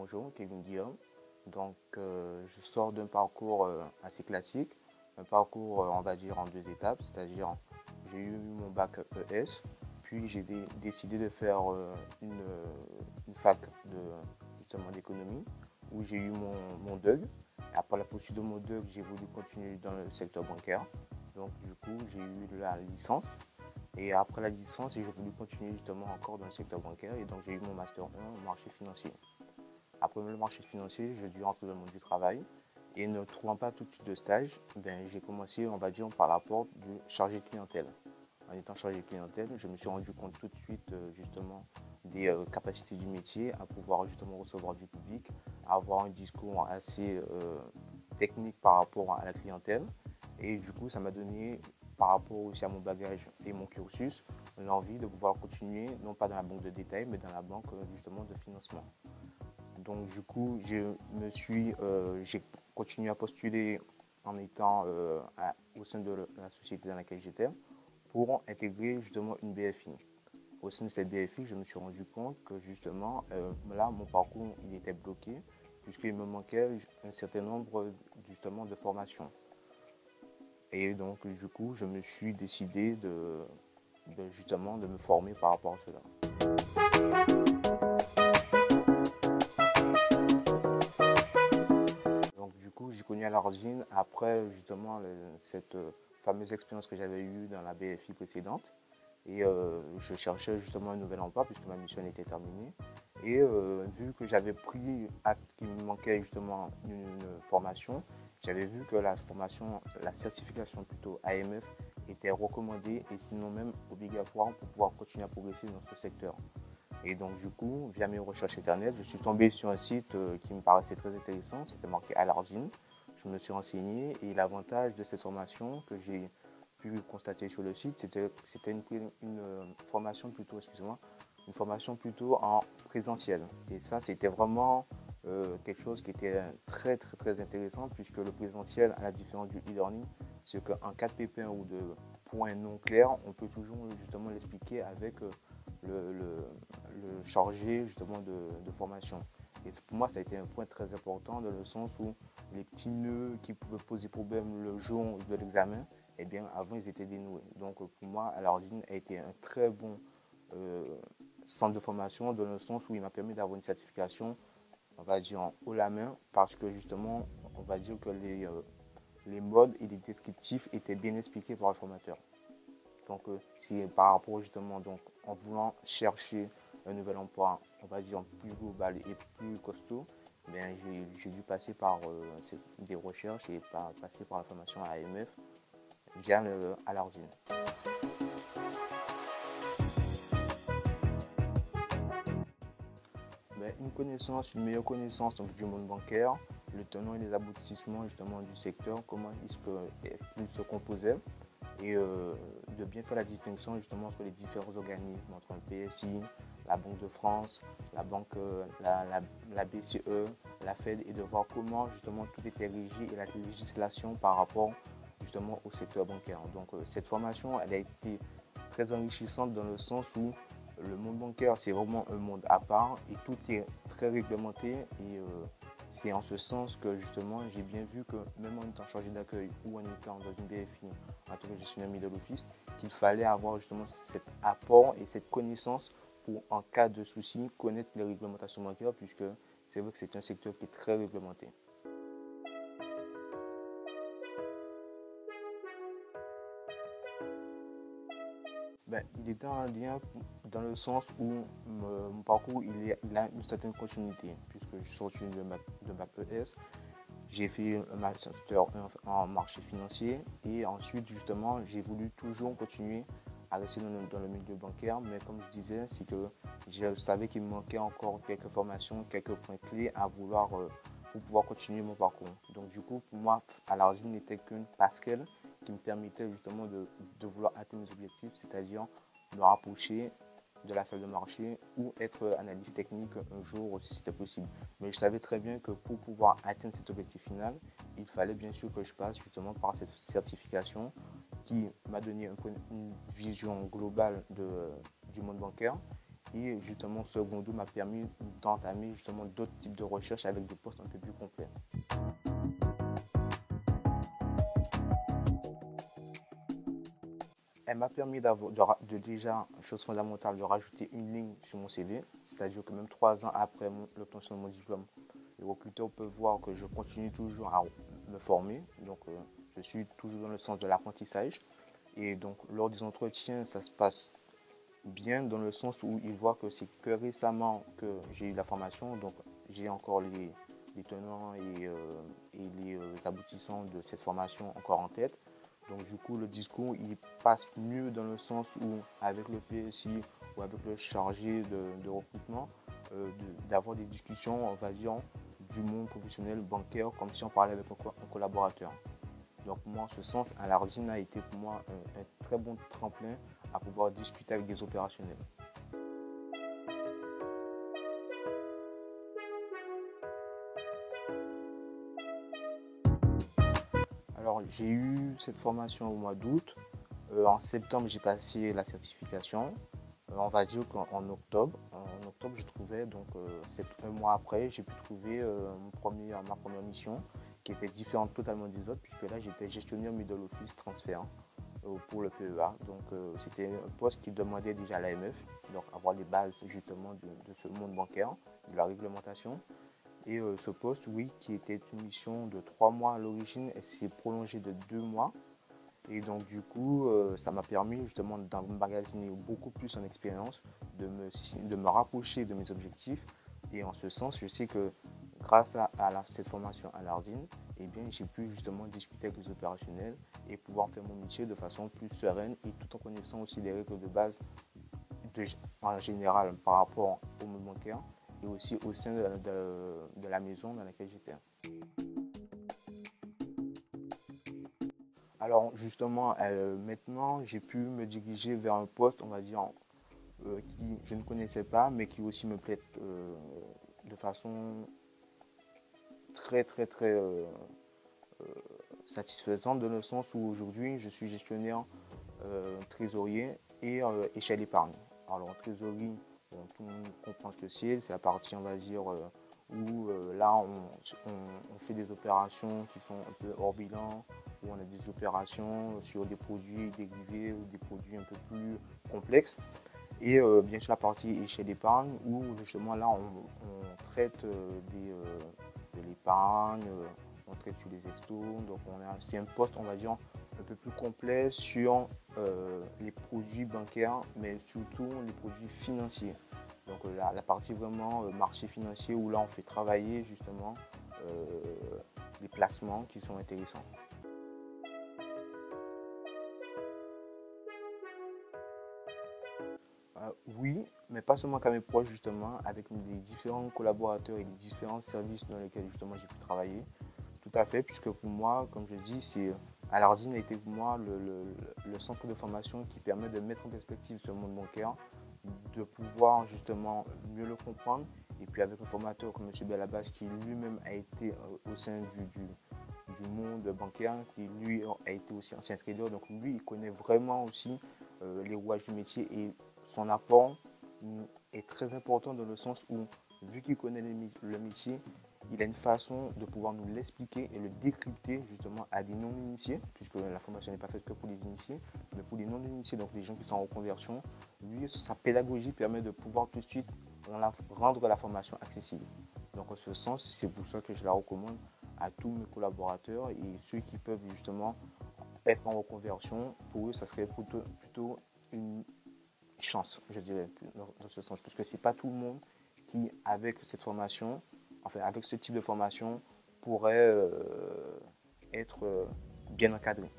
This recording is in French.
bonjour, Kevin Guillaume. Je sors d'un parcours assez classique, un parcours, on va dire, en deux étapes, c'est-à-dire j'ai eu mon bac ES, puis j'ai décidé de faire une fac justement d'économie, où j'ai eu mon DUG. Après la poursuite de mon DUG, j'ai voulu continuer dans le secteur bancaire. Donc, du coup, j'ai eu la licence. Et après la licence, j'ai voulu continuer justement encore dans le secteur bancaire. Et donc, j'ai eu mon master 1 en marché financier. Après le marché financier, j'ai dû rentrer dans le monde du travail. Et ne trouvant pas tout de suite de stage, j'ai commencé, on va dire, par la porte du chargé de clientèle. En étant chargé de clientèle, je me suis rendu compte tout de suite justement des capacités du métier, à pouvoir justement recevoir du public, à avoir un discours assez technique par rapport à la clientèle. Et du coup, ça m'a donné, par rapport aussi à mon bagage et mon cursus, l'envie de pouvoir continuer, non pas dans la banque de détail, mais dans la banque justement de financement. Donc du coup, j'ai continué à postuler en étant au sein de la société dans laquelle j'étais pour intégrer justement une BFI. Au sein de cette BFI, je me suis rendu compte que justement, là, mon parcours, il était bloqué puisqu'il me manquait un certain nombre justement de formations. Et donc, du coup, je me suis décidé justement de me former par rapport à cela. Donc, du coup, j'ai connu Alargine après justement cette fameuse expérience que j'avais eue dans la BFI précédente. Et je cherchais justement un nouvel emploi puisque ma mission était terminée. Et vu que j'avais pris acte qu'il me manquait justement une formation, j'avais vu que la formation, la certification plutôt AMF était recommandée et sinon même obligatoire pour pouvoir continuer à progresser dans ce secteur. Et donc du coup, via mes recherches internet, je suis tombé sur un site qui me paraissait très intéressant, c'était marqué Alargine. Je me suis renseigné et l'avantage de cette formation que j'ai pu constater sur le site, c'était une formation plutôt, excusez-moi, une formation plutôt en présentiel. Et ça, c'était vraiment quelque chose qui était très, très, très intéressant puisque le présentiel, à la différence du e-learning, c'est qu'en cas de pépin ou de points non clairs, on peut toujours justement l'expliquer avec le chargé justement de formation. Et pour moi, ça a été un point très important dans le sens où les petits nœuds qui pouvaient poser problème le jour de l'examen, eh bien, avant, ils étaient dénoués. Donc, pour moi, Alargine a été un très bon centre de formation dans le sens où il m'a permis d'avoir une certification, on va dire, en haut la main, parce que justement, on va dire que les modes et les descriptifs étaient bien expliqués par le formateur. Donc, c'est par rapport justement, donc, en voulant chercher un nouvel emploi, on va dire, plus global et plus costaud, j'ai dû passer par des recherches et passer par la formation à AMF via Alargine. Une meilleure connaissance donc, du monde bancaire, le tenant et les aboutissements justement du secteur, comment est-ce qu'il se composait, et de bien faire la distinction justement entre les différents organismes, entre le PSI, la Banque de France, la banque, la BCE, la Fed, et de voir comment justement tout était régi et la législation par rapport justement au secteur bancaire. Donc cette formation, elle a été très enrichissante dans le sens où le monde bancaire, c'est vraiment un monde à part et tout est très réglementé. Et c'est en ce sens que justement, j'ai bien vu que même en étant chargé d'accueil ou en étant dans une BFI en tant que gestionnaire middle office, qu'il fallait avoir justement cet apport et cette connaissance pour, en cas de souci, connaître les réglementations bancaires, puisque c'est vrai que c'est un secteur qui est très réglementé. Il était en lien dans le sens où mon parcours il a une certaine continuité, puisque je suis sorti de bac ES, j'ai fait un master en marché financier et ensuite justement j'ai voulu toujours continuer à rester dans le milieu bancaire, mais comme je disais, c'est que je savais qu'il me manquait encore quelques formations, quelques points clés à vouloir pour pouvoir continuer mon parcours. Donc du coup, pour moi, Alargine n'était qu'une passerelle qui me permettait justement de vouloir atteindre mes objectifs, c'est-à-dire me rapprocher de la salle de marché ou être analyste technique un jour si c'était possible. Mais je savais très bien que pour pouvoir atteindre cet objectif final, il fallait bien sûr que je passe justement par cette certification qui m'a donné une vision globale du monde bancaire Et justement, secondo m'a permis d'entamer justement d'autres types de recherches avec des postes un peu plus complets. Elle m'a permis de déjà, chose fondamentale, de rajouter une ligne sur mon CV, c'est-à-dire que même 3 ans après l'obtention de mon diplôme, les recruteurs peuvent voir que je continue toujours à me former, donc je suis toujours dans le sens de l'apprentissage. Et donc lors des entretiens, ça se passe bien dans le sens où ils voient que c'est que récemment que j'ai eu la formation, donc j'ai encore les tenants et les aboutissants de cette formation encore en tête. Donc du coup, le discours, il passe mieux dans le sens où, avec le PSI ou avec le chargé de recrutement, d'avoir des discussions, on va dire, du monde professionnel bancaire, comme si on parlait avec un collaborateur. Donc moi, en ce sens, Alardine a été pour moi un très bon tremplin à pouvoir discuter avec des opérationnels. Alors j'ai eu cette formation au mois d'août. En septembre, j'ai passé la certification. On va dire qu'en octobre, je trouvais, donc c'est un mois après, j'ai pu trouver ma première mission qui était différente totalement des autres, puisque là j'étais gestionnaire middle office transfert pour le PEA. Donc c'était un poste qui demandait déjà l'AMF, donc avoir les bases justement de ce monde bancaire, de la réglementation. Et ce poste, oui, qui était une mission de 3 mois à l'origine, elle s'est prolongée de 2 mois. Et donc du coup, ça m'a permis justement d'emmagasiner beaucoup plus en expérience, de me rapprocher de mes objectifs. Et en ce sens, je sais que grâce cette formation à l'Ardine, eh bien, j'ai pu justement discuter avec les opérationnels et pouvoir faire mon métier de façon plus sereine et tout en connaissant aussi les règles de base en général par rapport au monde bancaire et aussi au sein de la maison dans laquelle j'étais. Alors justement, maintenant, j'ai pu me diriger vers un poste, on va dire, qui je ne connaissais pas, mais qui aussi me plaît de façon très, très, très satisfaisante, dans le sens où aujourd'hui, je suis gestionnaire trésorier et échelle épargne. Alors en trésorerie, bon, tout le monde comprend ce que c'est la partie, on va dire, où là, on fait des opérations qui sont un peu hors bilan, où on a des opérations sur des produits dérivés ou des produits un peu plus complexes. Et bien sûr la partie échelle d'épargne, où justement là, on traite de l'épargne, on traite sur les extos, donc c'est un poste, on va dire, un peu plus complet sur les produits bancaires, mais surtout les produits financiers. Donc la partie vraiment marché financier, où là on fait travailler justement les placements qui sont intéressants. Oui, mais pas seulement qu'à mes proches justement, avec les différents collaborateurs et les différents services dans lesquels justement j'ai pu travailler. Tout à fait, puisque pour moi, comme je dis, Alardine a été pour moi le centre de formation qui permet de mettre en perspective ce monde bancaire, de pouvoir justement mieux le comprendre. Et puis avec un formateur comme M. Belabas qui lui-même a été au sein du monde bancaire, qui lui a été aussi ancien trader, donc lui il connaît vraiment aussi les rouages du métier et son apport est très important dans le sens où, vu qu'il connaît le métier, il a une façon de pouvoir nous l'expliquer et le décrypter justement à des non-initiés, puisque la formation n'est pas faite que pour les initiés, mais pour les non-initiés, donc les gens qui sont en reconversion. Lui, sa pédagogie permet de pouvoir tout de suite rendre la formation accessible. Donc en ce sens, c'est pour ça que je la recommande à tous mes collaborateurs et ceux qui peuvent justement être en reconversion. Pour eux, ça serait plutôt une chance, je dirais, dans ce sens, parce que c'est pas tout le monde qui, avec cette formation, enfin avec ce type de formation, pourrait être bien encadré.